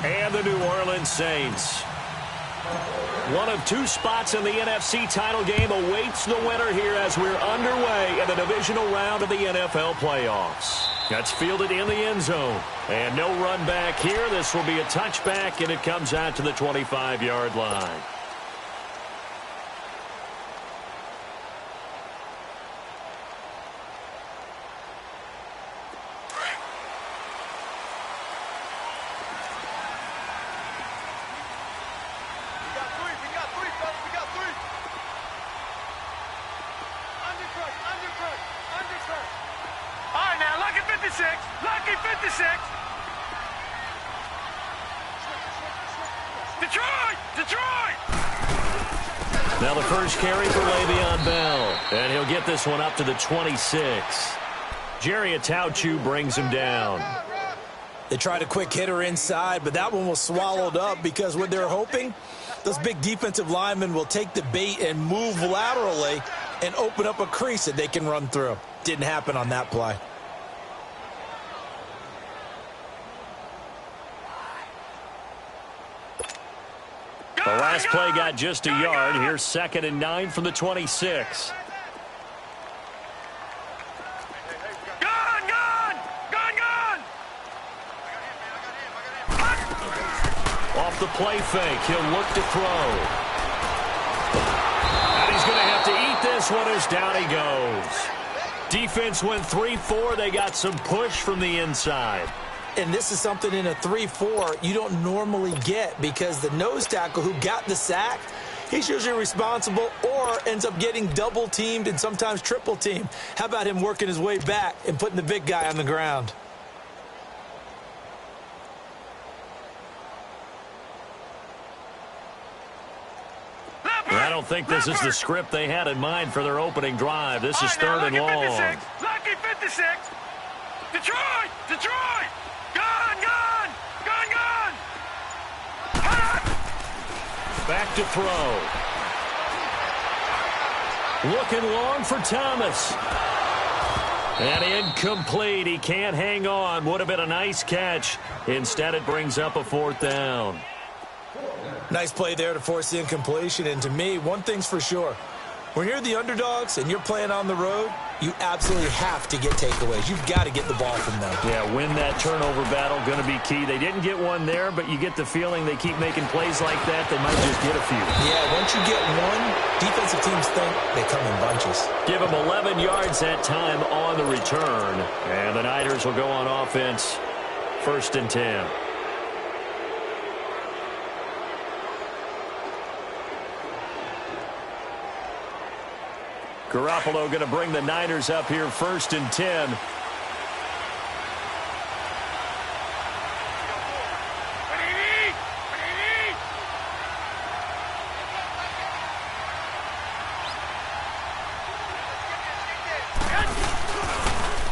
And the New Orleans Saints. One of two spots in the NFC title game awaits the winner here as we're underway in the divisional round of the NFL playoffs. That's fielded in the end zone. And no run back here. This will be a touchback, and it comes out to the 25-yard line. Lucky 56. Detroit! Now the first carry for Le'Veon Bell. And he'll get this one up to the 26. Jerry Atauchu brings him down. They tried a quick hitter inside, but that one was swallowed up because what they're hoping, those big defensive linemen will take the bait and move laterally and open up a crease that they can run through. Didn't happen on that play. The last play got just a yard. Here's 2nd and 9 from the 26. Off the play fake, he'll look to throw. And he's going to have to eat this one as down he goes. Defense went 3-4. They got some push from the inside. And this is something in a 3-4 you don't normally get because the nose tackle who got the sack, he's usually responsible or ends up getting double teamed and sometimes triple teamed. How about him working his way back and putting the big guy on the ground? I don't think this is the script they had in mind for their opening drive. This is 3rd and long. Lucky 56. Detroit! Gone! Back to throw. Looking long for Thomas. And incomplete. He can't hang on. Would have been a nice catch. Instead, it brings up a 4th down. Nice play there to force the incompletion. And to me, one thing's for sure. When you're the underdogs and you're playing on the road, you absolutely have to get takeaways. You've got to get the ball from them. Yeah, win that turnover battle, going to be key. They didn't get one there, but you get the feeling they keep making plays like that, they might just get a few. Yeah, once you get one, defensive teams think they come in bunches. Give them 11 yards that time on the return. And the Niners will go on offense, 1st and 10. Garoppolo going to bring the Niners up here 1st and 10.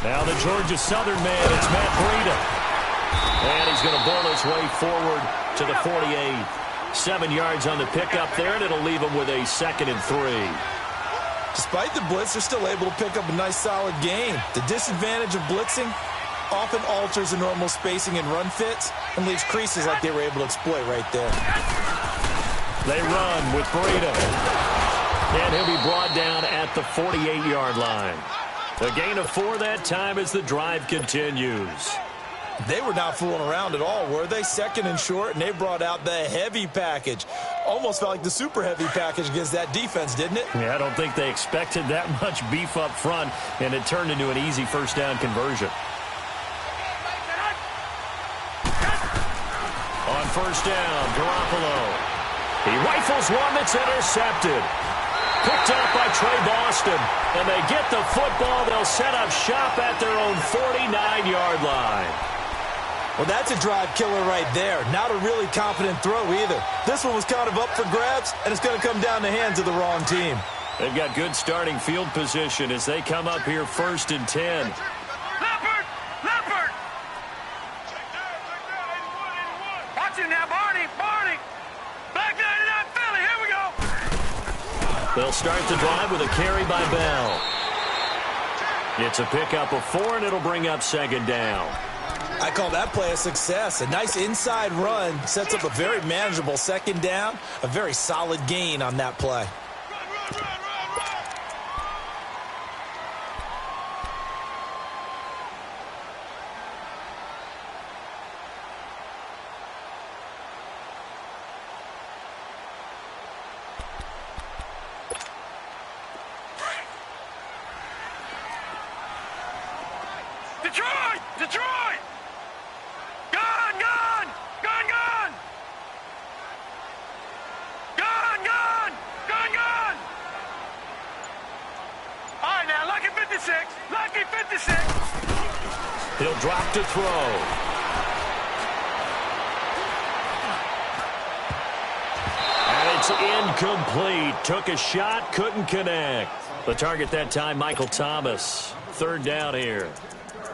Now the Georgia Southern man, it's Matt Breida. And he's going to bowl his way forward to the 48. 7 yards on the pickup there, and it'll leave him with a 2nd and 3. Despite the blitz, they're still able to pick up a nice, solid gain. The disadvantage of blitzing often alters the normal spacing and run fits and leaves creases like they were able to exploit right there. They run with Breida. And he'll be brought down at the 48-yard line. A gain of 4 that time as the drive continues. They were not fooling around at all, were they? 2nd and short, and they brought out the heavy package. Almost felt like the super heavy package against that defense, didn't it? Yeah, I don't think they expected that much beef up front, and it turned into an easy 1st down conversion. On 1st down, Garoppolo. He rifles one that's intercepted. Picked up by Trey Boston, and they get the football. They'll set up shop at their own 49-yard line. Well, that's a drive killer right there. Not a really confident throw either. This one was kind of up for grabs, and it's going to come down the hands of the wrong team. They've got good starting field position as they come up here 1st and 10. Leopard! Watch it now, Barney! Back 99 Philly, here we go! They'll start the drive with a carry by Bell. It's a pickup of 4, and it'll bring up 2nd down. I call that play a success. A nice inside run sets up a very manageable second down, a very solid gain on that play. Detroit! Detroit! Gone! Gone! Gone! Gone! Gone! Gone! Gone! Gone! All right, now, lucky 56. Lucky 56. He'll drop to throw. And it's incomplete. Took a shot, couldn't connect. The target that time, Michael Thomas. Third down here.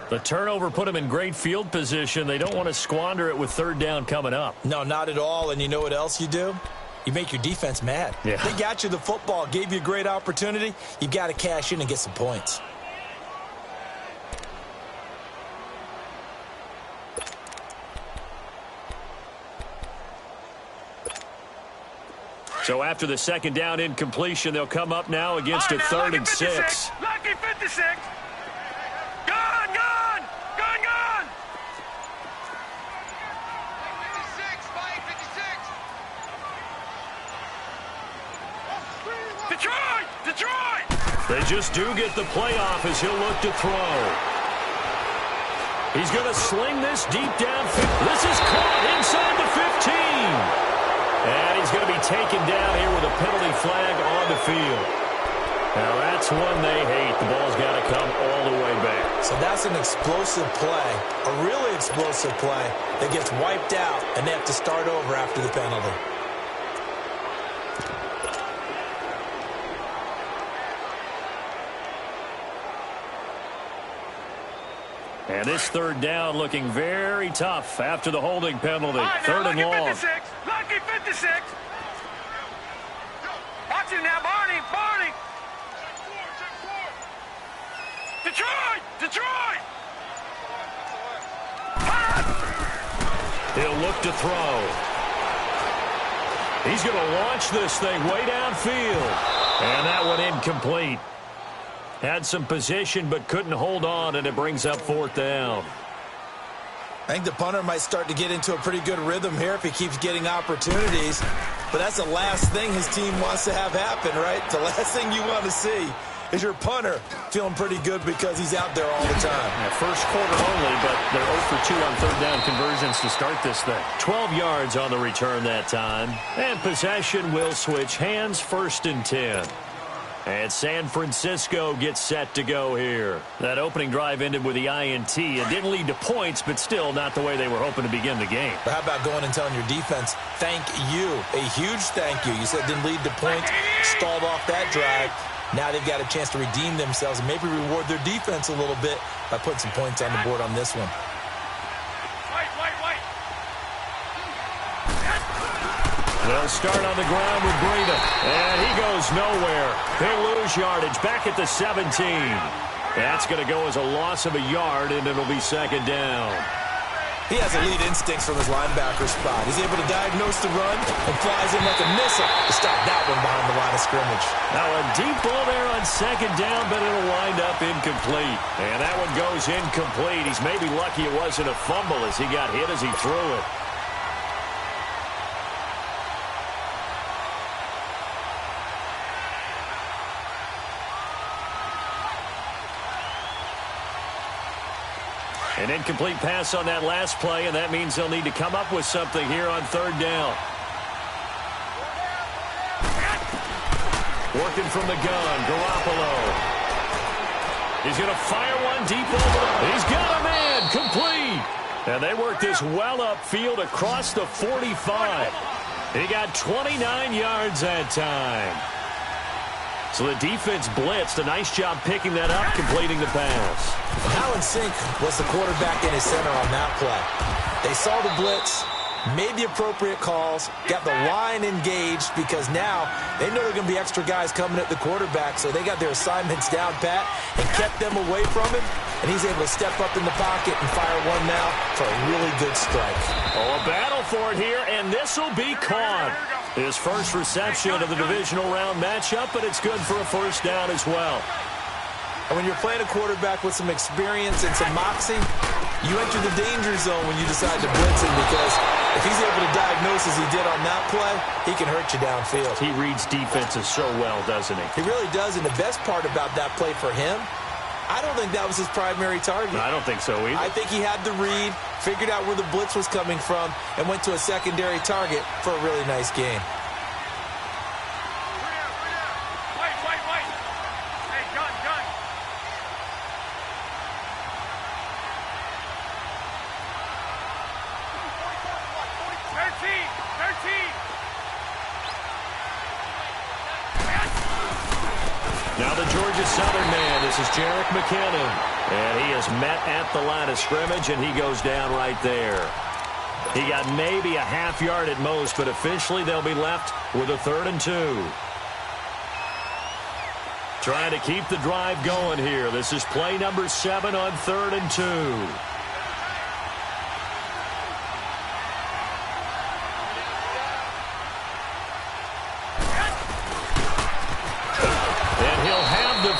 The turnover put them in great field position. They don't want to squander it with third down coming up. No, not at all. And you know what else you do? You make your defense mad. Yeah. They got you the football, gave you a great opportunity. You got to cash in and get some points. So after the second down incompletion, they'll come up now against a third and 6. Lucky 56. Gone! Gone! Gone! Gone! 56, Mike, 56. Detroit! Detroit! They just do get the playoff as he'll look to throw. He's going to sling this deep down. This is caught inside the 15. And he's going to be taken down here with a penalty flag on the field. Now that's one they hate. The ball's got to come all the way back. So that's an explosive play, a really explosive play that gets wiped out, and they have to start over after the penalty. And this third down looking very tough after the holding penalty. Right, third now, and long. 56. Lucky 56. Watch him now, Barney. Barney. Detroit! Detroit! He'll look to throw. He's going to launch this thing way downfield. And that one incomplete. Had some position but couldn't hold on, and it brings up fourth down. I think the punter might start to get into a pretty good rhythm here if he keeps getting opportunities. But that's the last thing his team wants to have happen, right? The last thing you want to see is your punter feeling pretty good because he's out there all the time. Yeah, first quarter only, but they're 0 for 2 on third down conversions to start this thing. 12 yards on the return that time. And possession will switch hands, 1st and 10. And San Francisco gets set to go here. That opening drive ended with the INT. It didn't lead to points, but still not the way they were hoping to begin the game. But how about going and telling your defense, thank you, a huge thank you. You said it didn't lead to points, stalled off that drive. Now they've got a chance to redeem themselves and maybe reward their defense a little bit by putting some points on the board on this one. They'll start on the ground with Breida. And he goes nowhere. He'll lose yardage back at the 17. That's going to go as a loss of a yard, and it'll be second down. He has elite instincts from his linebacker spot. He's able to diagnose the run and flies in like a missile to stop that one behind the line of scrimmage. Now a deep ball there on second down, but it'll wind up incomplete. And that one goes incomplete. He's maybe lucky it wasn't a fumble as he got hit as he threw it. An incomplete pass on that last play, and that means they'll need to come up with something here on third down. Working from the gun, Garoppolo. He's going to fire one deep over. He's got a man, complete. And they work this well upfield across the 45. He got 29 yards that time. So the defense blitzed. A nice job picking that up, completing the pass. How in sync was the quarterback and his center on that play? They saw the blitz, Made the appropriate calls, got the line engaged because now they know there are going to be extra guys coming at the quarterback, so they got their assignments down pat and kept them away from him, and he's able to step up in the pocket and fire one now for a really good strike. Oh, a battle for it here, and this will be caught. His first reception of the divisional round matchup, but it's good for a first down as well. And when you're playing a quarterback with some experience and some moxie, you enter the danger zone when you decide to blitz him, because if he's able to diagnose as he did on that play, he can hurt you downfield. He reads defenses so well, doesn't he? He really does, and the best part about that play for him, I don't think that was his primary target. I don't think so either. I think he had the read, figured out where the blitz was coming from, and went to a secondary target for a really nice game. Now the Georgia Southern man, this is Jerick McKinnon. And he is met at the line of scrimmage, and he goes down right there. He got maybe a half yard at most, but officially they'll be left with a 3rd and 2. Trying to keep the drive going here. This is play number 7 on 3rd and 2.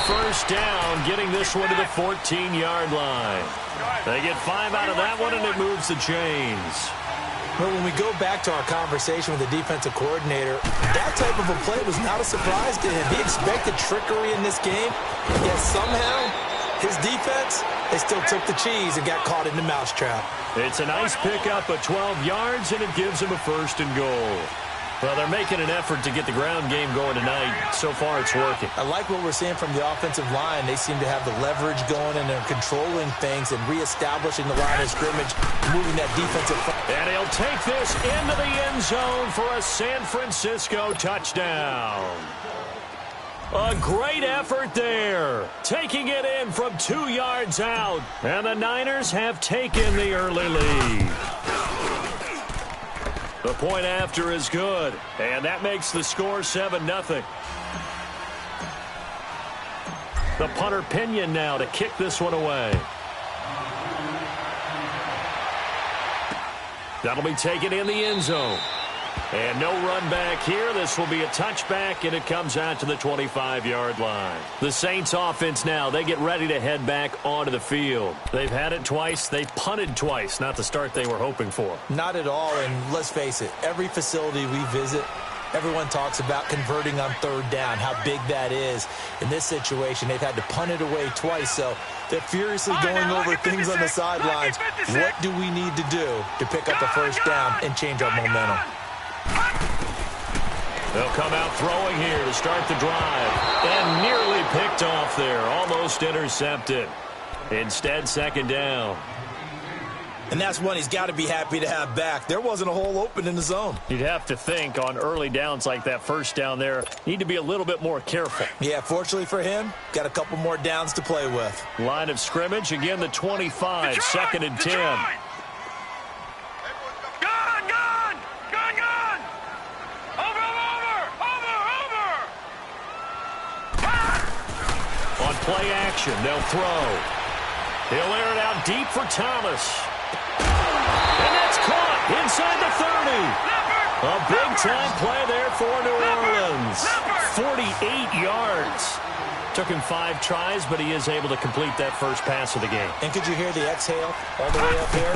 First down, getting this one to the 14-yard line. They get 5 out of that one, and it moves the chains. Well, when we go back to our conversation with the defensive coordinator, that type of a play was not a surprise to him. He expected trickery in this game, yet somehow his defense, they still took the cheese and got caught in the mousetrap. It's a nice pickup of 12 yards, and it gives him a 1st and goal. Well, they're making an effort to get the ground game going tonight. So far, it's working. I like what we're seeing from the offensive line. They seem to have the leverage going, and they're controlling things and reestablishing the line of scrimmage, moving that defensive front. And he'll take this into the end zone for a San Francisco touchdown. A great effort there. Taking it in from 2 yards out. And the Niners have taken the early lead. The point after is good, and that makes the score 7-0. The punter Pinion now to kick this one away. That'll be taken in the end zone. And no run back here. This will be a touchback, and it comes out to the 25-yard line. The Saints offense now, they get ready to head back onto the field. They've had it twice. They've punted twice. Not the start they were hoping for. Not at all, and let's face it, every facility we visit, everyone talks about converting on 3rd down, how big that is. In this situation, they've had to punt it away twice, so they're furiously going over things on the sidelines. What do we need to do to pick up the 1st down and change our momentum? They'll come out throwing here to start the drive. And nearly picked off there. Almost intercepted. Instead, 2nd down. And that's one he's got to be happy to have back. There wasn't a hole open in the zone. You'd have to think on early downs like that 1st down there, need to be a little bit more careful. Yeah, fortunately for him, got a couple more downs to play with. Line of scrimmage, again the 25, 2nd and 10. Play action. They'll throw. He'll air it out deep for Thomas. And that's caught inside the 30. A big-time play there for New Orleans. 48 yards. Took him 5 tries, but he is able to complete that first pass of the game. And could you hear the exhale all the way up here?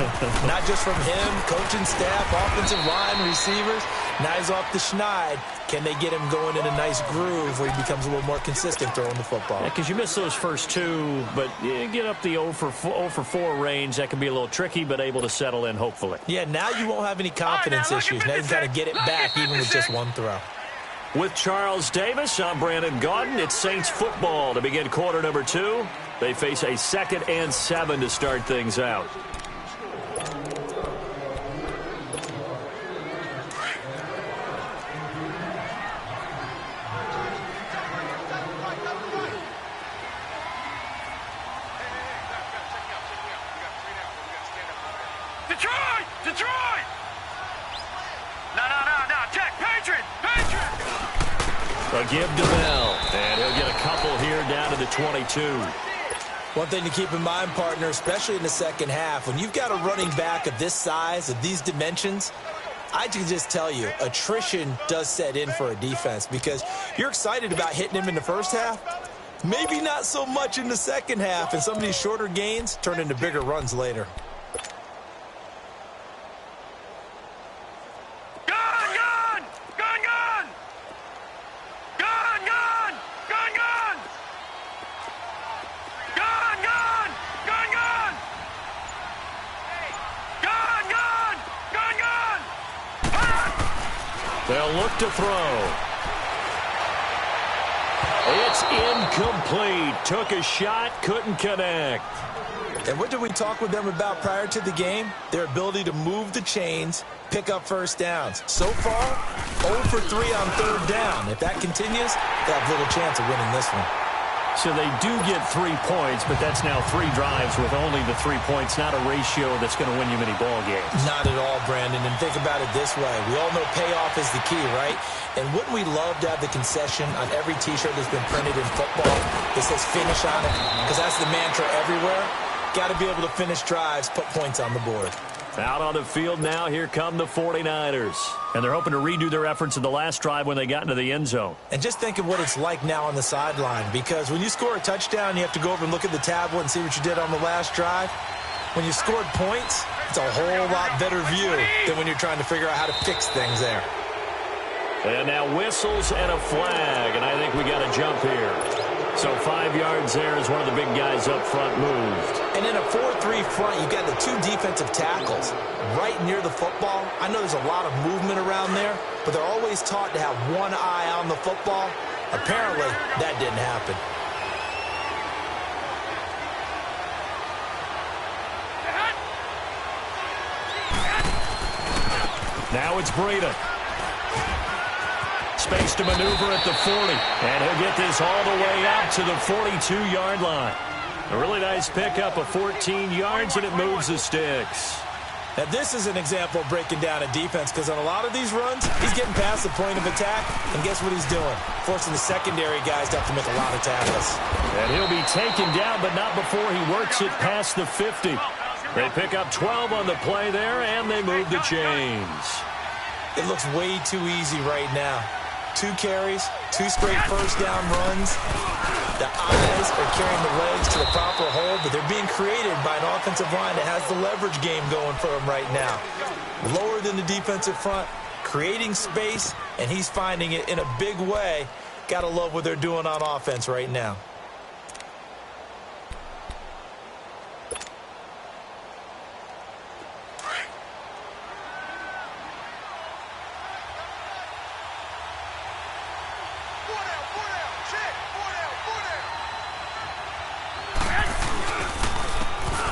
Not just from him, coaching staff, offensive line, receivers. Now he's off the schneid. Can they get him going in a nice groove where he becomes a little more consistent throwing the football? Yeah, because you miss those first 2, but you get up the 0 for 4 range. That can be a little tricky, but able to settle in, hopefully. Yeah, now you won't have any confidence issues. Now you've got to get it back even with just one throw. With Charles Davis, I'm Brandon Gaudin. It's Saints football to begin quarter number 2. They face a 2nd and 7 to start things out. Detroit! A give to Bell, and he'll get a couple here down to the 22. One thing to keep in mind, partner, especially in the second half, when you've got a running back of this size, of these dimensions, I can just tell you, attrition does set in for a defense because you're excited about hitting him in the first half. Maybe not so much in the second half, and some of these shorter gains turn into bigger runs later. They'll look to throw. It's incomplete. Took a shot, couldn't connect. And what did we talk with them about prior to the game? Their ability to move the chains, pick up first downs. So far, 0 for 3 on third down. If that continues, they have little chance of winning this one. So they do get 3 points, but that's now 3 drives with only the 3 points, not a ratio that's going to win you many ball games. Not at all, Brandon. And think about it this way. We all know payoff is the key, right? And wouldn't we love to have the concession on every T-shirt that's been printed in football that says finish on it? Because that's the mantra everywhere. Got to be able to finish drives, put points on the board. Out on the field now, here come the 49ers. And they're hoping to redo their efforts in the last drive when they got into the end zone. And just think of what it's like now on the sideline, because when you score a touchdown, you have to go over and look at the tablet and see what you did on the last drive. When you scored points, it's a whole lot better view than when you're trying to figure out how to fix things there. And now whistles and a flag, and I think we got a jump here. So 5 yards there as one of the big guys up front moved. And in a 4-3 front, you've got the 2 defensive tackles right near the football. I know there's a lot of movement around there, but they're always taught to have one eye on the football. Apparently, that didn't happen. Now it's Breida. Space to maneuver at the 40, and he'll get this all the way out to the 42-yard line. A really nice pickup of 14 yards, and it moves the sticks. Now, this is an example of breaking down a defense, because on a lot of these runs, he's getting past the point of attack, and guess what he's doing? Forcing the secondary guys to have to make a lot of tackles. And he'll be taken down, but not before he works it past the 50. They pick up 12 on the play there, and they move the chains. It looks way too easy right now. 2 carries, 2 straight first down runs. The eyes are carrying the legs to the proper hole, but they're being created by an offensive line that has the leverage game going for them right now. Lower than the defensive front, creating space, and he's finding it in a big way. Gotta love what they're doing on offense right now.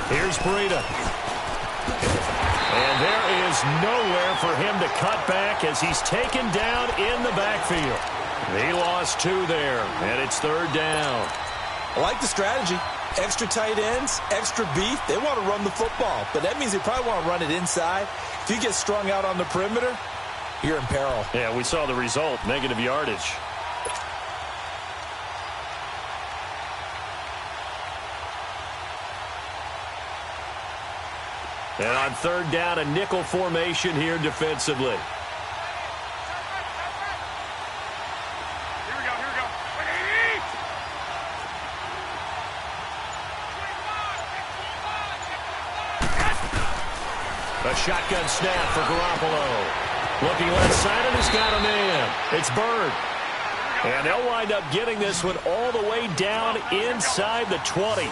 Here's Breida. And there is nowhere for him to cut back as he's taken down in the backfield. He lost 2 there, and it's third down. I like the strategy. Extra tight ends, extra beef. They want to run the football, but that means they probably want to run it inside. If you get strung out on the perimeter, you're in peril. Yeah, we saw the result, negative yardage. And on third down, a nickel formation here defensively. Here we go. A shotgun snap for Garoppolo. Looking left side, and he's got a man. It's Bird. And they'll wind up getting this one all the way down inside the 20.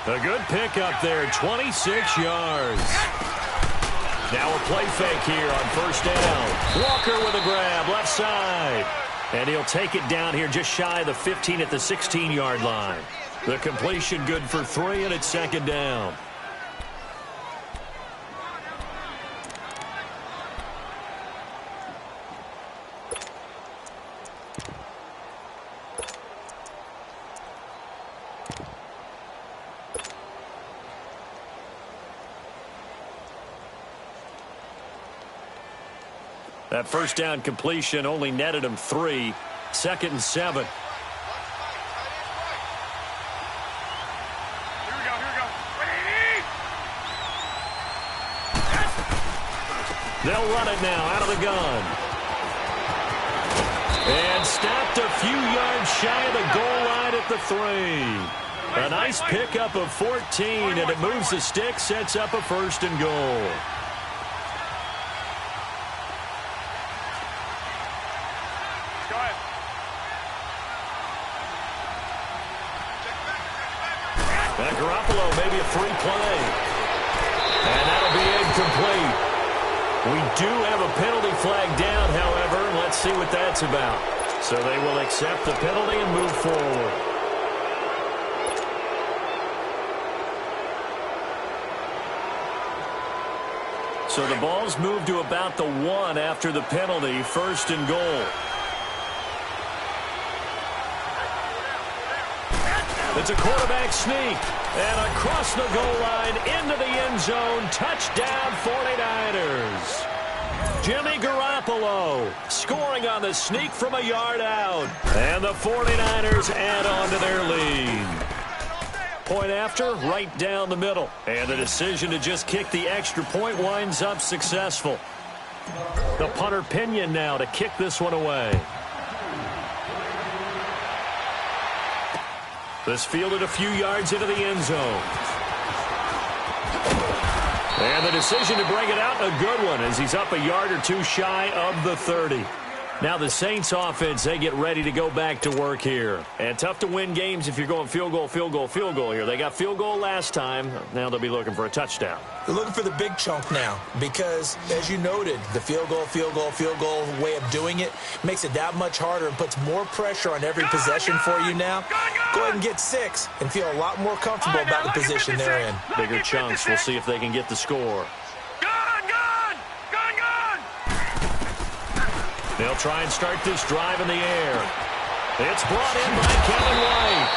A good pickup there, 26 yards. Now a play fake here on first down. Walker with a grab, left side. And he'll take it down here just shy of the 15 at the 16-yard line. The completion good for 3, and it's second down. That first down completion only netted him 3. 2nd and 7. Here we go. Ready? They'll run it now out of the gun. And stopped a few yards shy of the goal line at the 3. A nice pickup of 14, and it moves the stick, sets up a 1st and goal. Go ahead. That Garoppolo, maybe a free play. And that'll be incomplete. We do have a penalty flag down, however. Let's see what that's about. So they will accept the penalty and move forward. So the ball's moved to about the 1 after the penalty, 1st and goal. It's a quarterback sneak. And across the goal line, into the end zone, touchdown 49ers. Jimmy Garoppolo scoring on the sneak from a yard out. And the 49ers add on to their lead. Point after, right down the middle. And the decision to just kick the extra point winds up successful. The punter Pinion now to kick this one away. This fielded a few yards into the end zone. And the decision to bring it out, a good one, as he's up a yard or two shy of the 30. Now the Saints offense, they get ready to go back to work here. And tough to win games if you're going field goal, field goal, field goal here. They got field goal last time. Now they'll be looking for a touchdown. They're looking for the big chunk now because, as you noted, the field goal way of doing it makes it that much harder and puts more pressure on every possession for you now. Go ahead and get 6 and feel a lot more comfortable about the position they're in. Bigger chunks. We'll see if they can get the score. They'll try and start this drive in the air. It's brought in by Kevin White.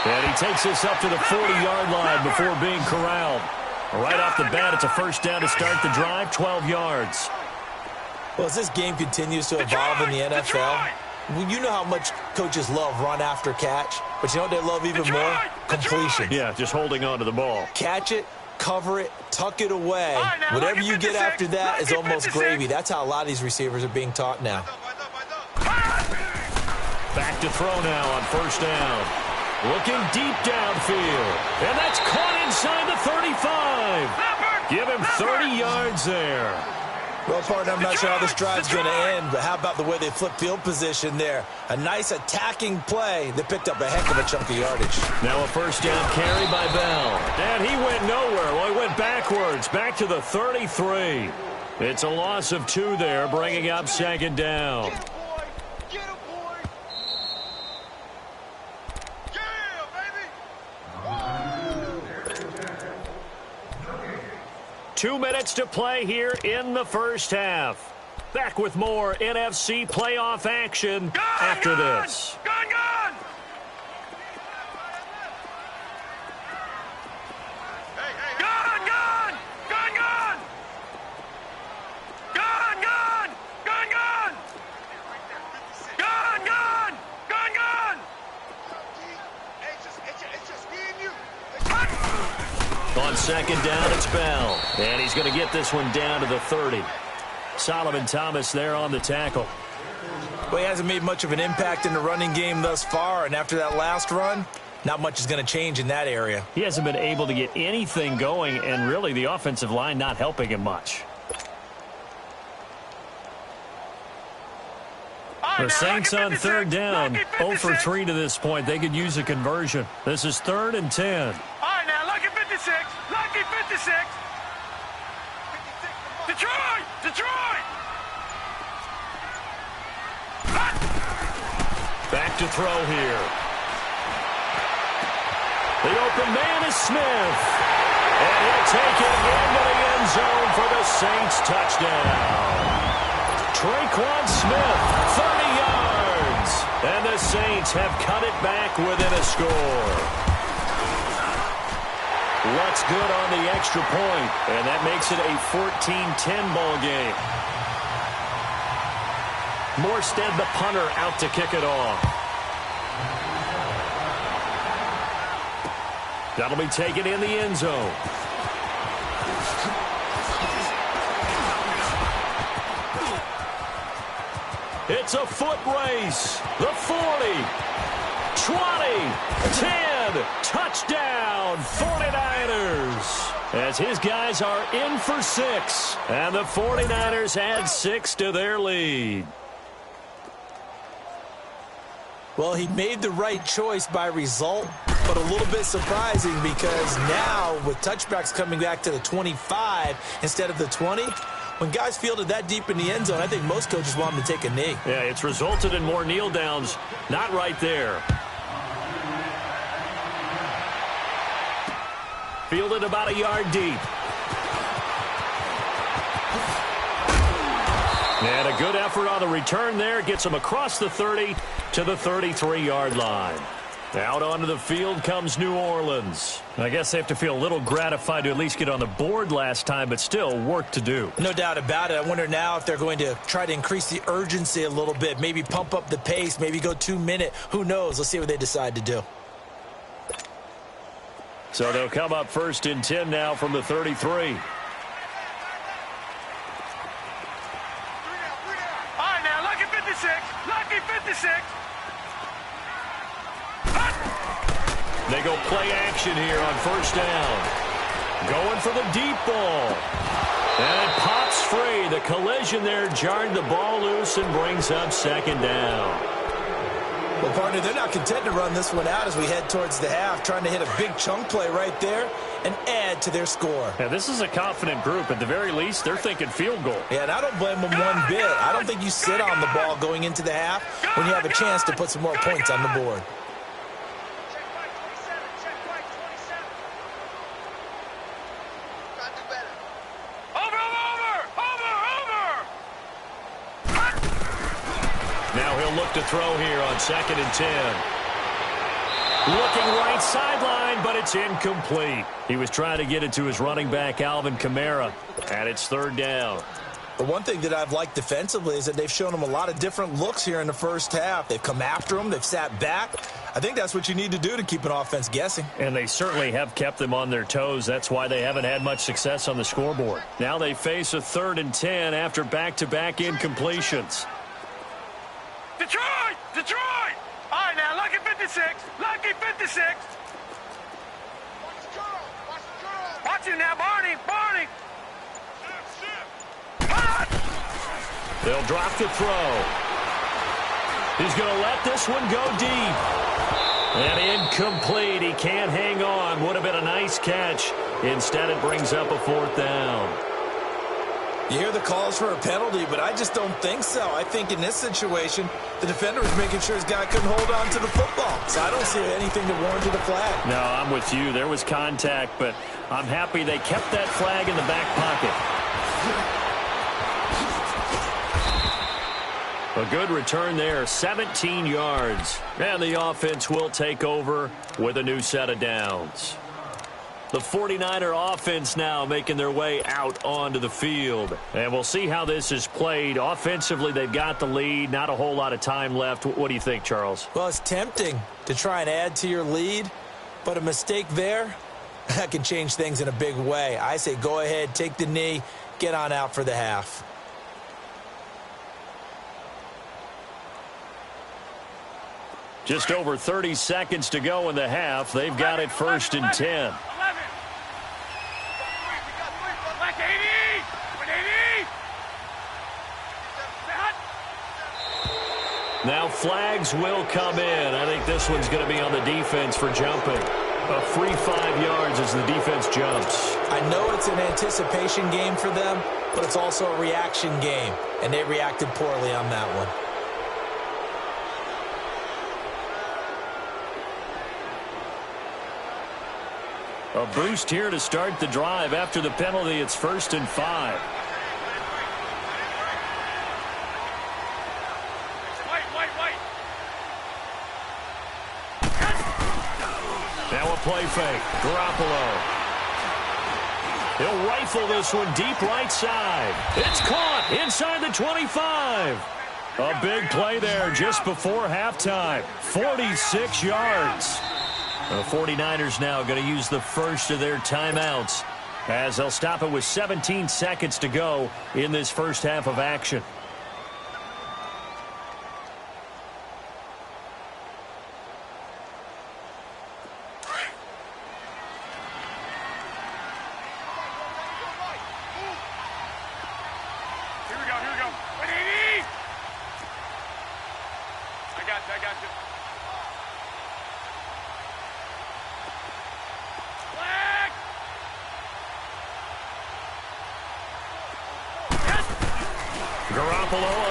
And he takes this up to the 40-yard line before being corralled. Right off the bat, it's a 1st down to start the drive, 12 yards. Well, as this game continues to evolve in the NFL, you know how much coaches love run after catch, but you know what they love even more? Completion. Yeah, just holding on to the ball. Catch it, cover it, tuck it away. Whatever you get after that is almost gravy. That's how a lot of these receivers are being taught now. Back to throw now on 1st down. Looking deep downfield. And that's caught inside the 35. Give him 30 yards there. Well, partner, I'm not sure how this drive's going to end, but how about the way they flip field position there? A nice attacking play that picked up a heck of a chunk of yardage. Now a 1st down carry by Bell. And he went nowhere. Well, he went backwards, back to the 33. It's a loss of 2 there, bringing up 2nd down. 2 minutes to play here in the 1st half. Back with more NFC playoff action after this. On 2nd down, it's Bell. And he's going to get this one down to the 30. Solomon Thomas there on the tackle. Well, he hasn't made much of an impact in the running game thus far, and after that last run, not much is going to change in that area. He hasn't been able to get anything going, and really the offensive line not helping him much. The Saints on 3rd down, 0 for 3 to this point. They could use a conversion. This is 3rd and 10. All right, now, lucky 56. Lucky 56. Detroit! Detroit! Back to throw here. The open man is Smith. And he'll take it into the end zone for the Saints touchdown. Traquan Smith, 30 yards. And the Saints have cut it back within a score. Looks good on the extra point, and that makes it a 14-10 ball game. Morstead, the punter, out to kick it off. That'll be taken in the end zone. It's a foot race. The 40, 20, 10, touchdown, 49ers. As his guys are in for 6, and the 49ers add 6 to their lead. Well, he made the right choice by result, but a little bit surprising because now with touchbacks coming back to the 25 instead of the 20, when guys fielded that deep in the end zone, I think most coaches want them to take a knee. Yeah, it's resulted in more kneel downs. Not right there. Fielded about a yard deep. And a good effort on the return there. Gets him across the 30 to the 33-yard line. Out onto the field comes New Orleans. I guess they have to feel a little gratified to at least get on the board last time, but still work to do. No doubt about it. I wonder now if they're going to try to increase the urgency a little bit, maybe pump up the pace, maybe go 2-minute. Who knows? Let's see what they decide to do. So they'll come up 1st and 10 now from the 33. All right, now, lucky 56. Lucky 56. They go play action here on 1st down. Going for the deep ball. And it pops free. The collision there jarred the ball loose and brings up 2nd down. Well, partner, they're not content to run this one out as we head towards the half, trying to hit a big chunk play right there and add to their score. Yeah, this is a confident group. At the very least, they're thinking field goal. Yeah, and I don't blame them one bit. I don't think you sit on the ball going into the half when you have a chance to put some more points on the board. To throw here on 2nd and 10. Looking right sideline, but it's incomplete. He was trying to get it to his running back, Alvin Kamara, and it's 3rd down. The one thing that I've liked defensively is that they've shown him a lot of different looks here in the first half. They've come after him. They've sat back. I think that's what you need to do to keep an offense guessing. And they certainly have kept them on their toes. That's why they haven't had much success on the scoreboard. Now they face a 3rd and 10 after back-to-back incompletions. Detroit! Detroit! All right, now, lucky 56. Lucky 56. Watch him now, Barney. Barney. They'll drop the throw. He's going to let this one go deep. And incomplete. He can't hang on. Would have been a nice catch. Instead, it brings up a 4th down. You hear the calls for a penalty, but I just don't think so. I think in this situation, the defender was making sure his guy couldn't hold on to the football. So I don't see anything that warranted a flag. No, I'm with you. There was contact, but I'm happy they kept that flag in the back pocket. A good return there, 17 yards. And the offense will take over with a new set of downs. The 49er offense now making their way out onto the field. And we'll see how this is played. Offensively, they've got the lead. Not a whole lot of time left. What do you think, Charles? Well, it's tempting to try and add to your lead, but a mistake there, that can change things in a big way. I say go ahead, take the knee, get on out for the half. Just over 30 seconds to go in the half. They've got it 1st and 10. Now flags will come in. I think this one's going to be on the defense for jumping. A free 5 yards as the defense jumps. I know it's an anticipation game for them, but it's also a reaction game, and they reacted poorly on that one. A boost here to start the drive. After the penalty, it's 1st and 5. Now a play fake. Garoppolo. He'll rifle this one deep right side. It's caught inside the 25. A big play there just before halftime. 46 yards. The 49ers now going to use the first of their timeouts as they'll stop it with 17 seconds to go in this first half of action.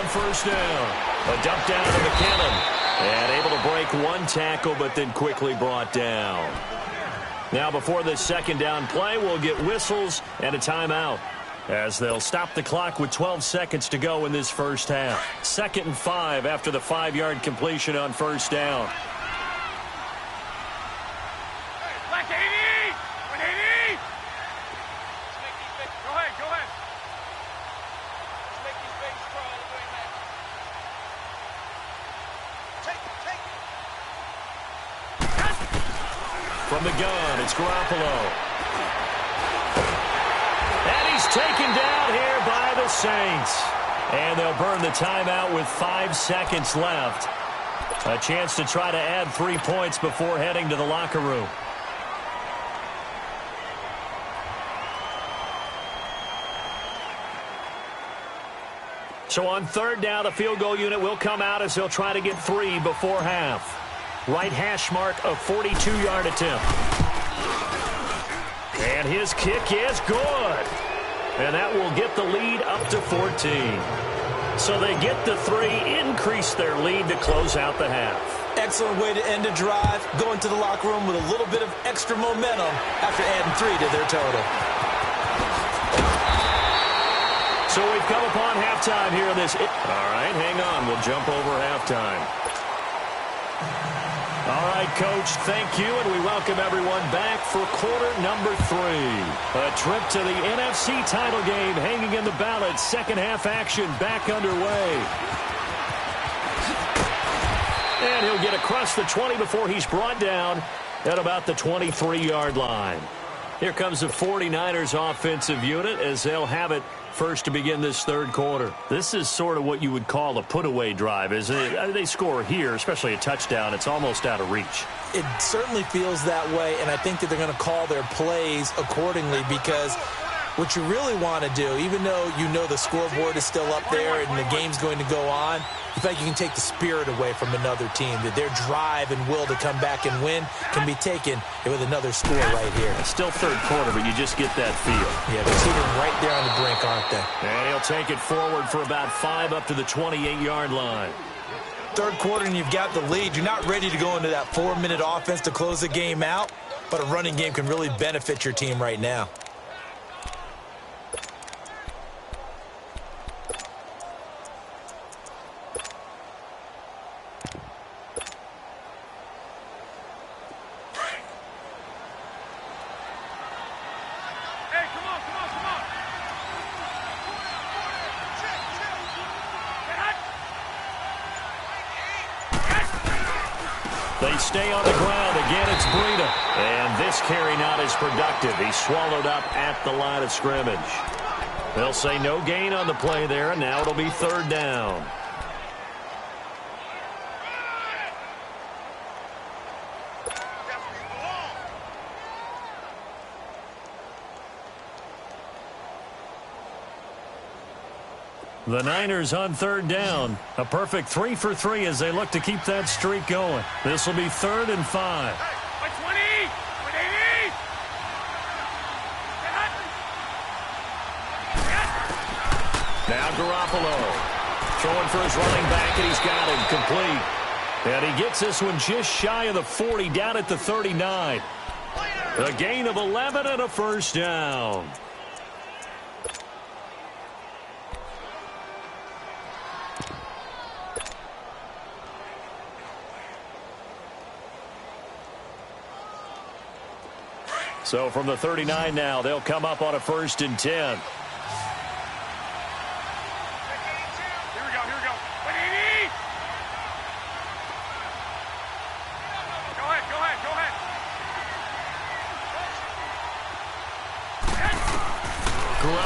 First down. A dump down to McKinnon. And able to break one tackle, but then quickly brought down. Now, before this second down play, we'll get whistles and a timeout as they'll stop the clock with 12 seconds to go in this first half. 2nd and 5 after the 5-yard completion on first down. From the gun, it's Garoppolo. And he's taken down here by the Saints. And they'll burn the timeout with 5 seconds left. A chance to try to add 3 points before heading to the locker room. So on third down, the field goal unit will come out as they'll try to get 3 before half. Right hash mark, a 42-yard attempt. And his kick is good. And that will get the lead up to 14. So they get the 3, increase their lead to close out the half. Excellent way to end a drive, go into the locker room with a little bit of extra momentum after adding 3 to their total. So we've come upon halftime here in this. All right, hang on. We'll jump over halftime. All right, Coach, thank you, and we welcome everyone back for quarter number 3. A trip to the NFC title game hanging in the balance. Second half action back underway. And he'll get across the 20 before he's brought down at about the 23-yard line. Here comes the 49ers offensive unit as they'll have it first to begin this third quarter. This is sort of what you would call a put-away drive, isn't it? They score here, especially a touchdown. It's almost out of reach. It certainly feels that way, and I think that they're going to call their plays accordingly because what you really want to do, even though you know the scoreboard is still up there and the game's going to go on, you think you can take the spirit away from another team, that their drive and will to come back and win can be taken with another score right here. It's still third quarter, but you just get that feel. Yeah, they're teetering right there on the brink, aren't they? And he'll take it forward for about 5 up to the 28-yard line. Third quarter and you've got the lead. You're not ready to go into that 4-minute offense to close the game out, but a running game can really benefit your team right now. They stay on the ground. Again, it's Breida. And this carry not as productive. He's swallowed up at the line of scrimmage. They'll say no gain on the play there, and now it'll be third down. The Niners on third down. A perfect 3 for 3 as they look to keep that streak going. This will be 3rd and 5. Now Garoppolo throwing for his running back, and he's got him complete. And he gets this one just shy of the 40, down at the 39. A gain of 11 and a first down. So from the 39 now, they'll come up on a 1st and 10. Here we go.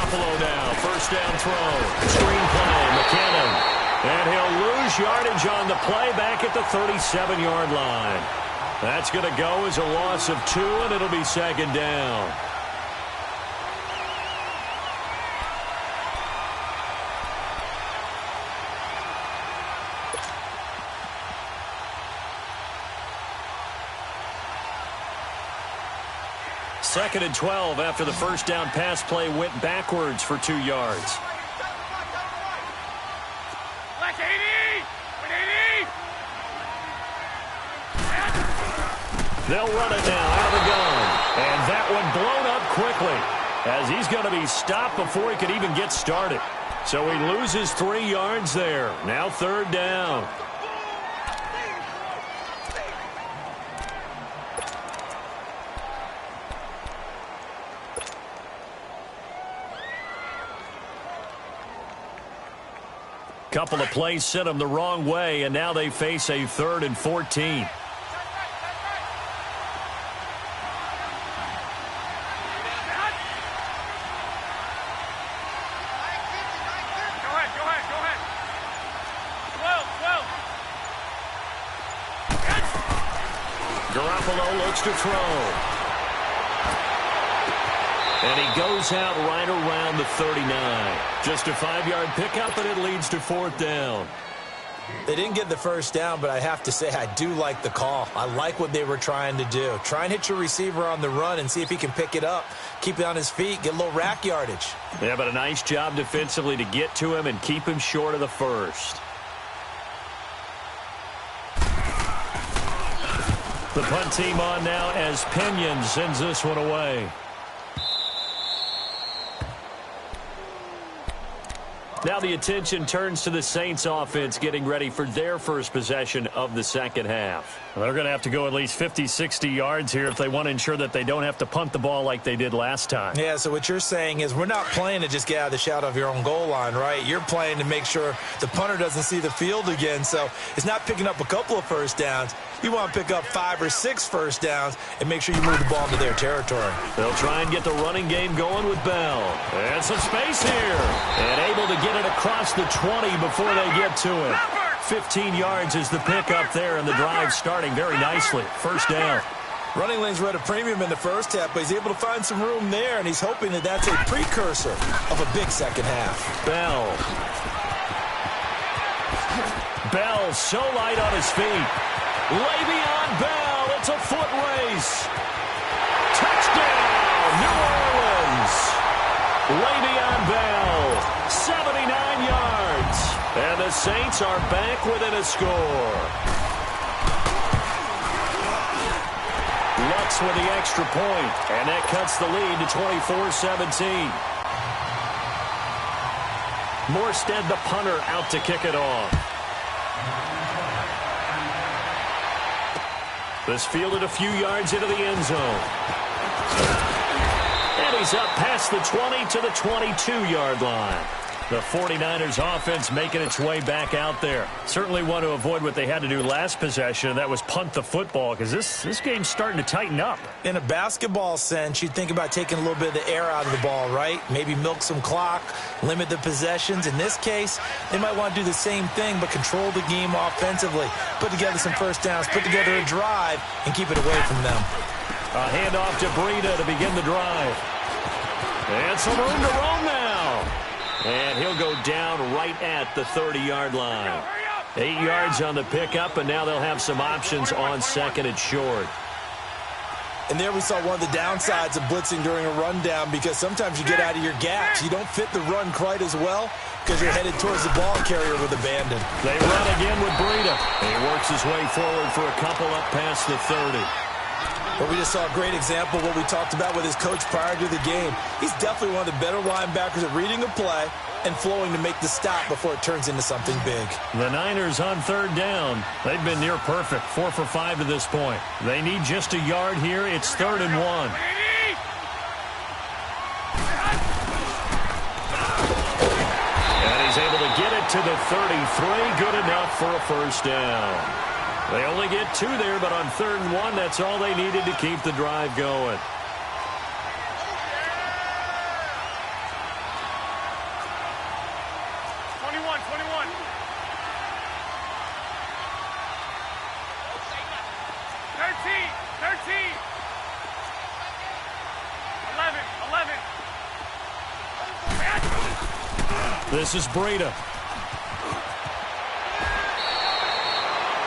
Garoppolo now. First down throw. Screen play. McKinnon. And he'll lose yardage on the play back at the 37-yard line. That's going to go as a loss of 2, and it'll be second down. Second and 12 after the first down pass play went backwards for 2 yards. They'll run it now out of the gun. And that one blown up quickly as he's going to be stopped before he could even get started. So he loses 3 yards there. Now third down. Couple of plays sent them the wrong way, and now they face a 3rd and 14. Garoppolo looks to throw. And he goes out right around the 39. Just a 5-yard pickup, and it leads to 4th down. They didn't get the first down, but I have to say I do like the call. I like what they were trying to do. Try and hit your receiver on the run and see if he can pick it up, keep it on his feet, get a little rack yardage. Yeah, but a nice job defensively to get to him and keep him short of the first. The punt team on now as Pinion sends this one away. Now the attention turns to the Saints offense getting ready for their first possession of the second half. Well, they're going to have to go at least 50, 60 yards here if they want to ensure that they don't have to punt the ball like they did last time. Yeah, so what you're saying is we're not playing to just get out of the shadow of your own goal line, right? You're playing to make sure the punter doesn't see the field again. So it's not picking up a couple of first downs. You want to pick up 5 or 6 first downs and make sure you move the ball into their territory. They'll try and get the running game going with Bell. And some space here. And able to get it across the 20 before they get to it. 15 yards is the pickup there, and the drive starting very nicely. First down. Running lanes were at a premium in the first half, but he's able to find some room there, and he's hoping that that's a precursor of a big second half. Bell so light on his feet. Le'Veon Bell, it's a foot race. Touchdown, New Orleans. Le'Veon Bell, 79 yards. And the Saints are back within a score. Lutz with the extra point, and that cuts the lead to 24-17. Morstead, the punter, out to kick it off. This fielded a few yards into the end zone. And he's up past the 20 to the 22-yard line. The 49ers offense making its way back out there. Certainly want to avoid what they had to do last possession, and that was punt the football, because this game's starting to tighten up. In a basketball sense, you'd think about taking a little bit of the air out of the ball, right? Maybe milk some clock, limit the possessions. In this case, they might want to do the same thing, but control the game offensively. Put together some first downs, put together a drive, and keep it away from them. A handoff to Breida to begin the drive. And some room to roam now. And he'll go down right at the 30-yard line. 8 yards on the pickup, and now they'll have some options on second and short. And there we saw one of the downsides of blitzing during a rundown, because sometimes you get out of your gaps. You don't fit the run quite as well because you're headed towards the ball carrier with abandon. They run again with Breida. He works his way forward for a couple up past the 30. But we just saw a great example of what we talked about with his coach prior to the game. He's definitely one of the better linebackers at reading a play and flowing to make the stop before it turns into something big. The Niners on third down. They've been near perfect, 4 for 5 to this point. They need just a yard here. It's 3rd and 1. And he's able to get it to the 33. Good enough for a first down. They only get 2 there, but on 3rd and 1, that's all they needed to keep the drive going. This is Breida.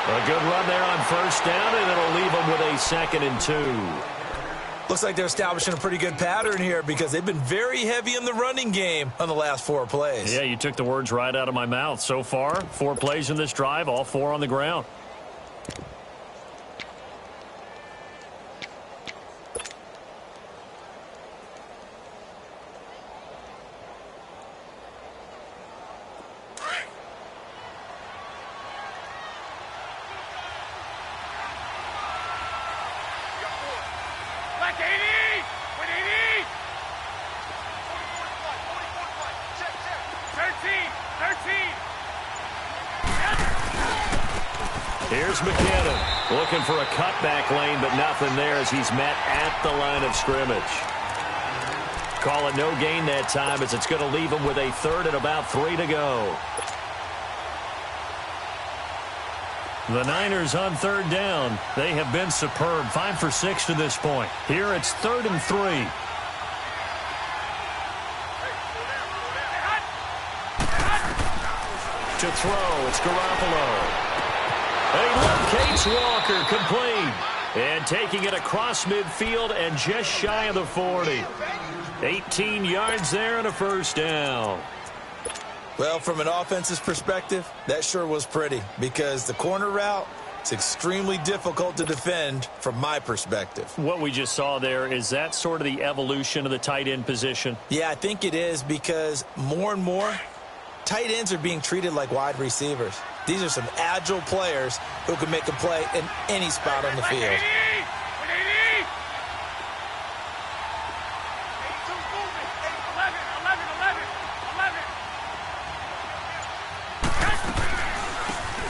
A good run there on first down, and it'll leave them with a 2nd and 2. Looks like they're establishing a pretty good pattern here because they've been very heavy in the running game on the last 4 plays. Yeah, you took the words right out of my mouth. So far, 4 plays in this drive, all 4 on the ground. Here's McKinnon looking for a cutback lane, but nothing there as he's met at the line of scrimmage. Call it no gain that time as it's going to leave him with a 3rd and about 3 to go. The Niners on 3rd down. They have been superb. 5 for 6 to this point. Here it's 3rd and 3. To throw, it's Garoppolo. And he locates Walker, complete. And taking it across midfield and just shy of the 40. 18 yards there and a 1st down. Well, from an offensive perspective, that sure was pretty because the corner route is extremely difficult to defend from my perspective. What we just saw there, is that sort of the evolution of the tight end position? Yeah, I think it is because more and more, tight ends are being treated like wide receivers. These are some agile players who can make a play in any spot on the field.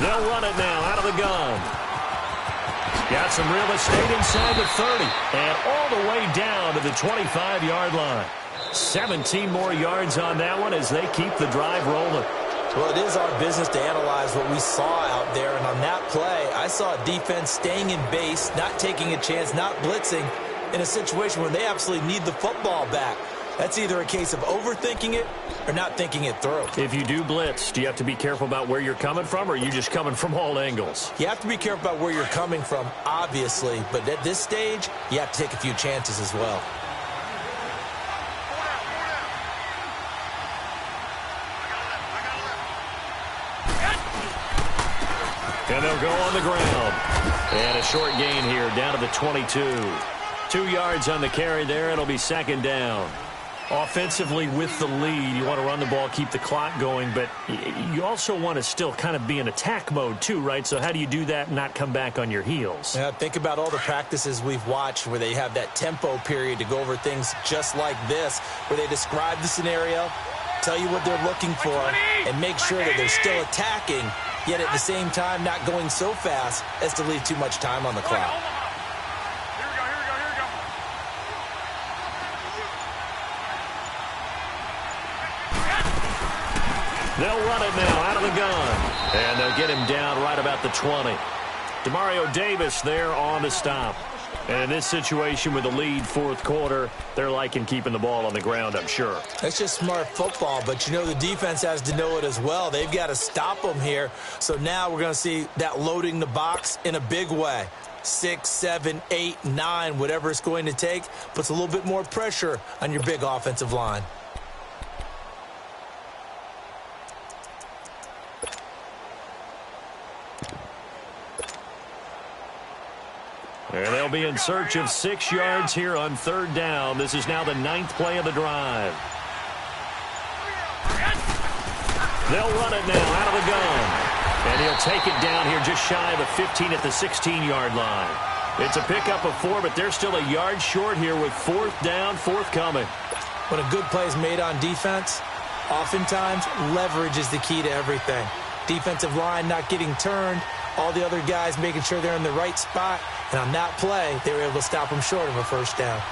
They'll run it now out of the gun. Got some real estate inside the 30 and all the way down to the 25-yard line. 17 more yards on that one as they keep the drive rolling. Well, it is our business to analyze what we saw out there, and on that play, I saw a defense staying in base, not taking a chance, not blitzing, in a situation where they absolutely need the football back. That's either a case of overthinking it or not thinking it through. If you do blitz, do you have to be careful about where you're coming from, or are you just coming from all angles? You have to be careful about where you're coming from, obviously, but at this stage, you have to take a few chances as well. And they'll go on the ground. And a short gain here down to the 22. 2 yards on the carry there. It'll be 2nd down. Offensively with the lead, you want to run the ball, keep the clock going, but you also want to still kind of be in attack mode too, right? So how do you do that and not come back on your heels? Yeah, think about all the practices we've watched where they have that tempo period to go over things just like this, where they describe the scenario, tell you what they're looking for, and make sure that they're still attacking, yet at the same time not going so fast as to leave too much time on the clock. They'll run it now out of the gun. And they'll get him down right about the 20. Demario Davis there on the stop. And in this situation with the lead 4th quarter, they're liking keeping the ball on the ground, I'm sure. That's just smart football, but you know the defense has to know it as well. They've got to stop them here. So now we're going to see that loading the box in a big way. 6, 7, 8, 9, whatever it's going to take, puts a little bit more pressure on your big offensive line. And they'll be in search of 6 yards here on 3rd down. This is now the 9th play of the drive. They'll run it now out of the gun. And he'll take it down here just shy of the 15 at the 16-yard line. It's a pickup of 4, but they're still a yard short here with 4th down, forthcoming. When a good play is made on defense, oftentimes leverage is the key to everything. Defensive line not getting turned, all the other guys making sure they're in the right spot. And on that play, they were able to stop them short of a 1st down.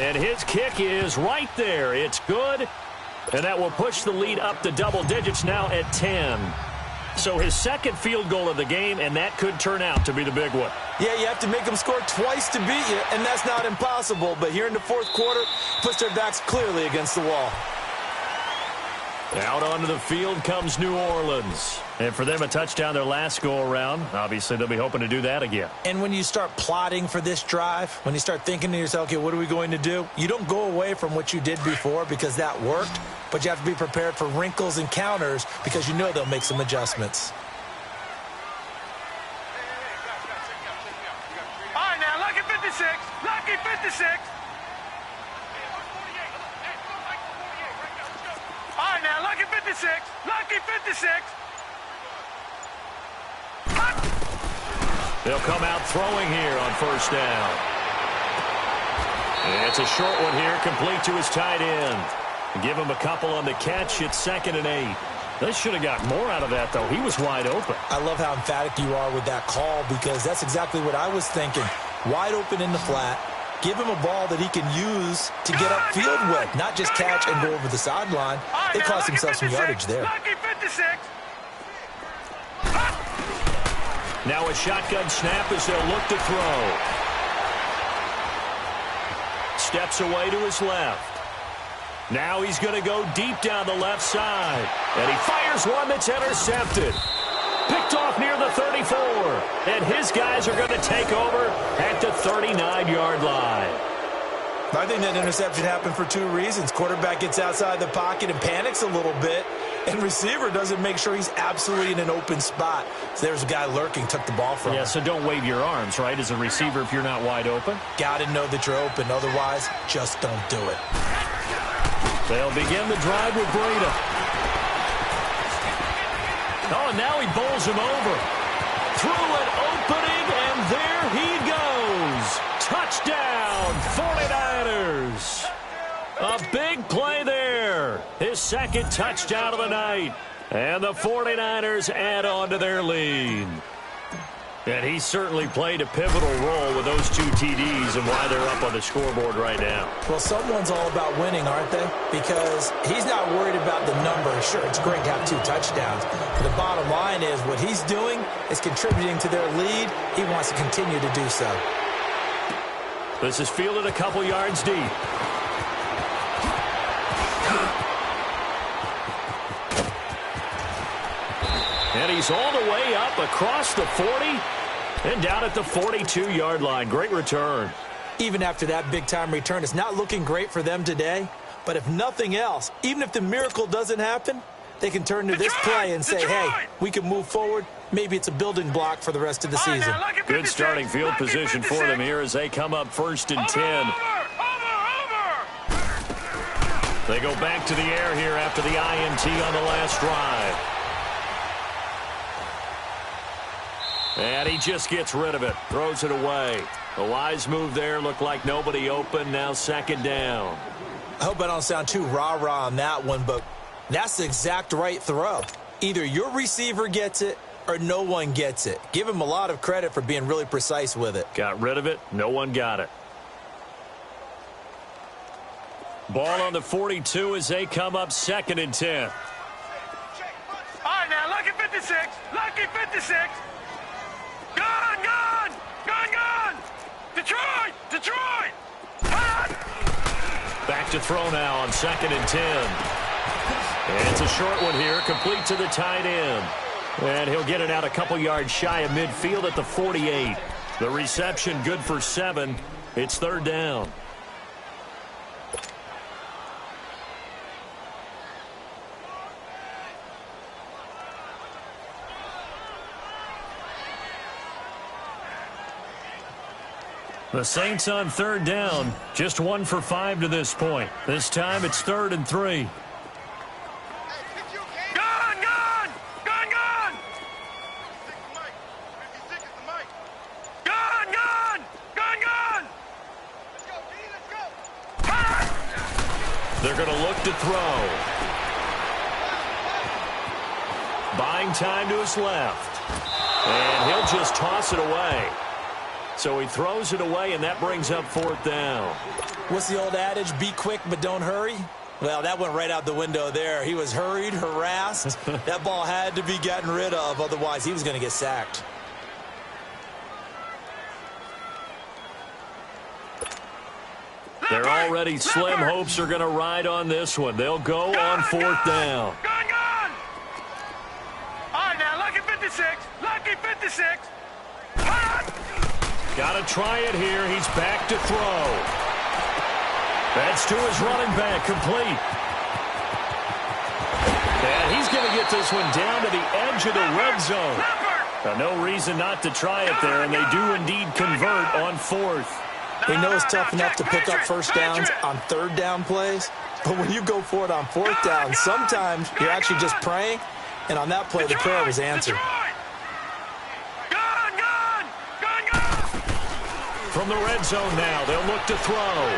And his kick is right there. It's good. And that will push the lead up to double digits now at 10. So his second field goal of the game, and that could turn out to be the big one. Yeah, you have to make them score twice to beat you, and that's not impossible. But here in the fourth quarter, puts their backs clearly against the wall. Out onto the field comes New Orleans. And for them, a touchdown their last go-around. Obviously, they'll be hoping to do that again. And when you start plotting for this drive, when you start thinking to yourself, okay, what are we going to do? You don't go away from what you did before because that worked, but you have to be prepared for wrinkles and counters because you know they'll make some adjustments. All right, now, lucky 56. Lucky 56. All right, now, lucky 56. Lucky 56. They'll come out throwing here on first down. And it's a short one here, complete to his tight end. Give him a couple on the catch. It's 2nd and 8. They should have got more out of that, though. He was wide open. I love how emphatic you are with that call because that's exactly what I was thinking. Wide open in the flat. Give him a ball that he can use to get upfield with, not just catch and go over the sideline. They cost themselves some yardage there. Lucky 56. Now a shotgun snap as they'll look to throw. Steps away to his left. Now he's going to go deep down the left side. And he fires one that's intercepted. Picked off near the 34. And his guys are going to take over at the 39-yard line. I think that interception happened for two reasons. Quarterback gets outside the pocket and panics a little bit, and receiver doesn't make sure he's absolutely in an open spot. So there's a guy lurking, took the ball from him. Yeah, so don't wave your arms, right, as a receiver if you're not wide open. Got to know that you're open. Otherwise, just don't do it. They'll begin the drive with Breda. Oh, and now he bowls him over. Through an opening, and there he goes. Touchdown, 49ers. A big play there. His second touchdown of the night. And the 49ers add on to their lead. And he certainly played a pivotal role with those two TDs and why they're up on the scoreboard right now. Well, someone's all about winning, aren't they? Because he's not worried about the number. Sure, it's great to have two touchdowns. But the bottom line is what he's doing is contributing to their lead. He wants to continue to do so. This is fielded a couple yards deep. And he's all the way up across the 40 and down at the 42-yard line. Great return. Even after that big-time return, it's not looking great for them today. But if nothing else, even if the miracle doesn't happen, they can turn to this play and say, hey, we can move forward. Maybe it's a building block for the rest of the season. Good starting field position for them here as they come up 1st and 10. They go back to the air here after the INT on the last drive. And he just gets rid of it, throws it away. A wise move there, looked like nobody open, now 2nd down. I hope I don't sound too rah-rah on that one, but that's the exact right throw. Either your receiver gets it or no one gets it. Give him a lot of credit for being really precise with it. Got rid of it, no one got it. Ball on the 42 as they come up 2nd and 10. All right, now, lucky 56. Lucky 56. Gone, gone, gone, gone. Detroit, Detroit. Back to throw now on 2nd and 10. And it's a short one here, complete to the tight end. And he'll get it out a couple yards shy of midfield at the 48. The reception good for 7. It's 3rd down. The Saints on 3rd down, just 1 for 5 to this point. This time it's 3rd and 3. Gone, gone, gone, gone. Gone, gone, gone, gone. They're going to look to throw. Buying time to his left. And he'll just toss it away. So he throws it away, and that brings up 4th down. What's the old adage? Be quick, but don't hurry. Well, that went right out the window there. He was hurried, harassed. That ball had to be gotten rid of. Otherwise, he was going to get sacked. They're already slim hopes are going to ride on this one. They'll go on 4th down. Gone! All right, now, lucky 56. Lucky 56. Got to try it here. He's back to throw. That's to his running back, complete. And he's going to get this one down to the edge of the red zone. No reason not to try it there, and they do indeed convert on 4th. They know it's tough enough to pick up first downs on 3rd down plays, but when you go for it on 4th down, sometimes you're actually just praying, and on that play, the prayer was answered. From the red zone now, they'll look to throw.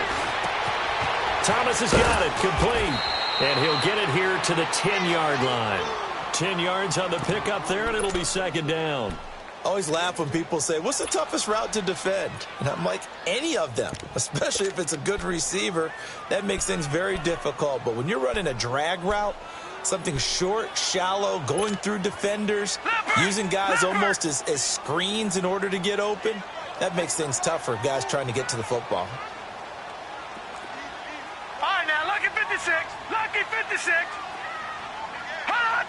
Thomas has got it, complete, and he'll get it here to the 10-yard line. 10 yards on the pickup there, and it'll be 2nd down. I always laugh when people say, what's the toughest route to defend? And I'm like, any of them, especially if it's a good receiver. That makes things very difficult. But when you're running a drag route, something short, shallow, going through defenders, using guys almost as screens in order to get open, that makes things tough for guys trying to get to the football. All right, now, lucky 56. Lucky 56. Hot!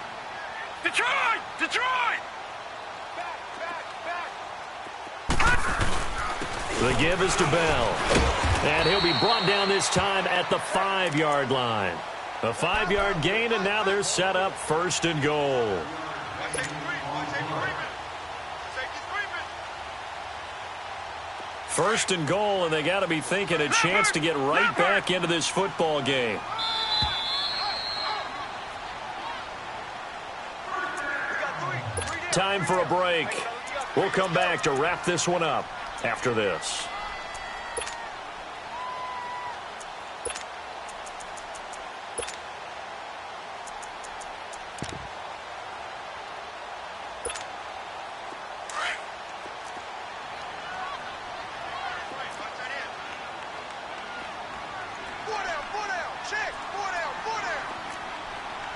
Detroit! Detroit! The give is to Bell. And he'll be brought down this time at the 5-yard line. A 5-yard gain, and now they're set up 1st and goal. First and goal, and they got to be thinking a chance to get right back into this football game. Time for a break. We'll come back to wrap this one up after this.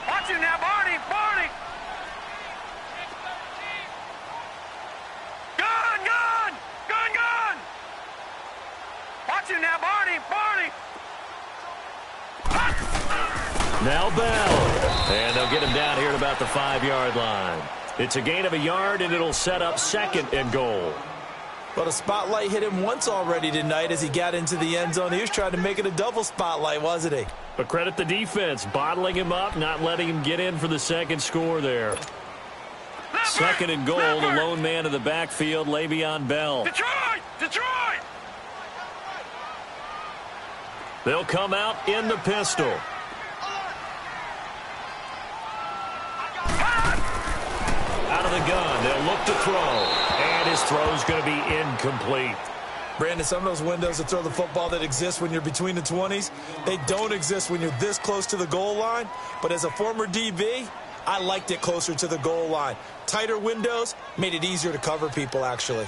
Watch it now, Barney! Barney! Gone! Watch it now, Barney! Barney! Now Bell. And they'll get him down here at about the 5-yard line. It's a gain of a yard, and it'll set up 2nd and goal. But a spotlight hit him once already tonight as he got into the end zone. He was trying to make it a double spotlight, wasn't he? But credit the defense, bottling him up, not letting him get in for the 2nd score there. 2nd and goal, the lone man in the backfield, Le'Veon Bell. Detroit! Detroit! They'll come out in the pistol. Out of the gun, they'll look to throw. And his throw's going to be incomplete. Brandon, some of those windows to throw the football that exist when you're between the 20s, they don't exist when you're this close to the goal line. But as a former DB, I liked it closer to the goal line. Tighter windows made it easier to cover people, actually.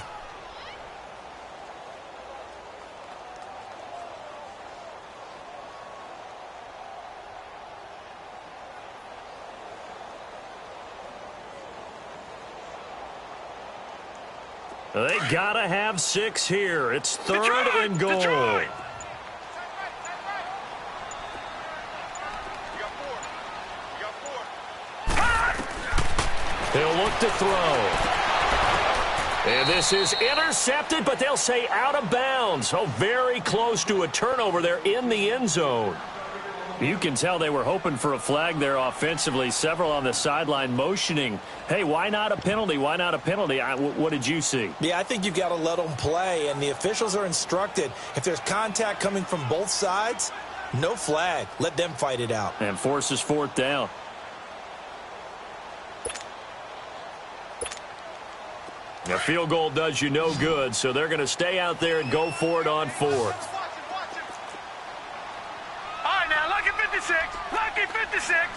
They got to have 6 here. It's 3rd Detroit! and goal. Detroit! They'll look to throw. And this is intercepted, but they'll say out of bounds. Oh, very close to a turnover there in the end zone. You can tell they were hoping for a flag there offensively. Several on the sideline motioning, hey, why not a penalty? Why not a penalty? What did you see? Yeah, I think you've got to let them play, and the officials are instructed. If there's contact coming from both sides, no flag. Let them fight it out. And forces 4th down. A field goal does you no good, so they're going to stay out there and go for it on 4th. All right, now, lucky 56. Lucky 56.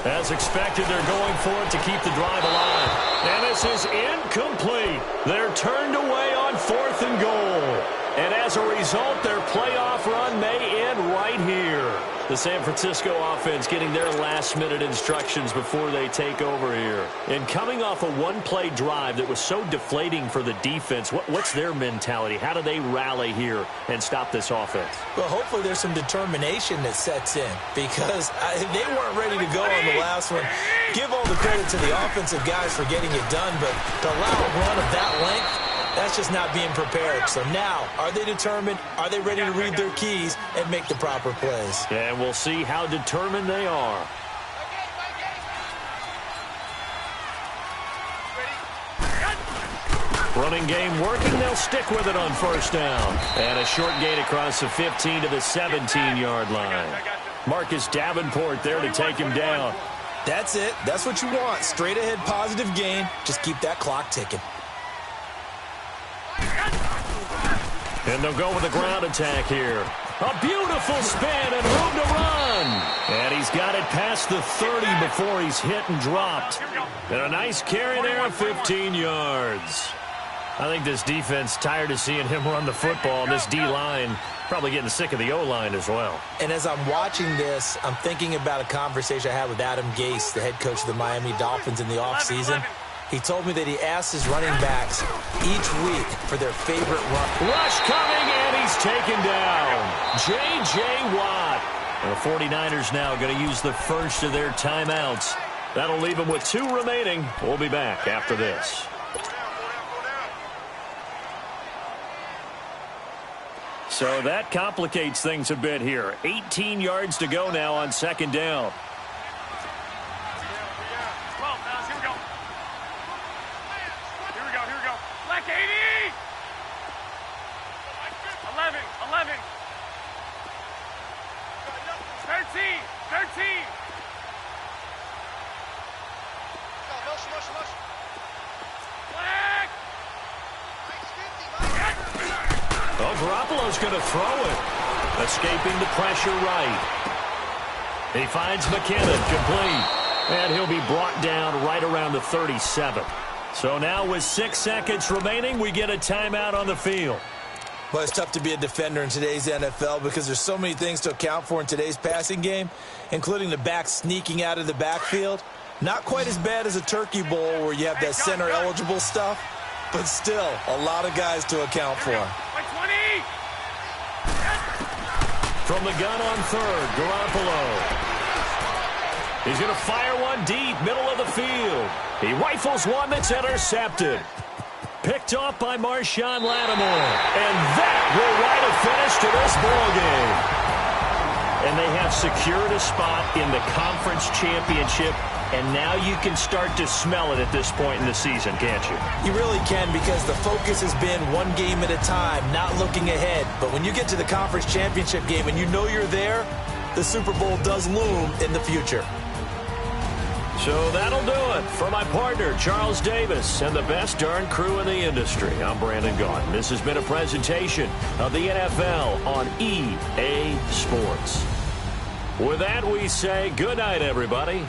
As expected, they're going for it to keep the drive alive. And this is incomplete. They're turned away on 4th and goal. And as a result, their playoff run may end right here. The San Francisco offense getting their last-minute instructions before they take over here. And coming off a one-play drive that was so deflating for the defense, what's their mentality? How do they rally here and stop this offense? Well, hopefully there's some determination that sets in, because they weren't ready to go on the last one. Give all the credit to the offensive guys for getting it done, but to allow a run of that length, that's just not being prepared. So now, are they determined? Are they ready to read their keys and make the proper plays? And we'll see how determined they are. Running game working. They'll stick with it on 1st down. And a short gain across the 15 to the 17-yard line. Marcus Davenport there to take him down. That's it. That's what you want. Straight ahead positive gain. Just keep that clock ticking. And they'll go with a ground attack here. A beautiful spin and room to run. And he's got it past the 30 before he's hit and dropped. And a nice carry there, 15 yards. I think this defense tired of seeing him run the football. And this D-line probably getting sick of the O-line as well. And as I'm watching this, I'm thinking about a conversation I had with Adam Gase, the head coach of the Miami Dolphins in the offseason. He told me that he asked his running backs each week for their favorite run. Rush coming, and he's taken down. J.J. Watt. And the 49ers now going to use the first of their timeouts. That'll leave them with 2 remaining. We'll be back after this. So that complicates things a bit here. 18 yards to go now on 2nd down. Garoppolo's going to throw it. Escaping the pressure right. He finds McKinnon complete. And he'll be brought down right around the 37. So now with 6 seconds remaining, we get a timeout on the field. Well, it's tough to be a defender in today's NFL because there's so many things to account for in today's passing game, including the back sneaking out of the backfield. Not quite as bad as a Turkey Bowl where you have that center-eligible stuff, but still a lot of guys to account for. From the gun on 3rd, Garoppolo. He's going to fire one deep, middle of the field. He rifles one that's intercepted. Picked off by Marshawn Lattimore. And that will write a finish to this ballgame. And they have secured a spot in the conference championship. And now you can start to smell it at this point in the season, can't you? You really can, because the focus has been one game at a time, not looking ahead. But when you get to the conference championship game and you know you're there, the Super Bowl does loom in the future. So that'll do it. For my partner, Charles Davis, and the best darn crew in the industry, I'm Brandon Gaudin. This has been a presentation of the NFL on EA Sports. With that, we say good night, everybody.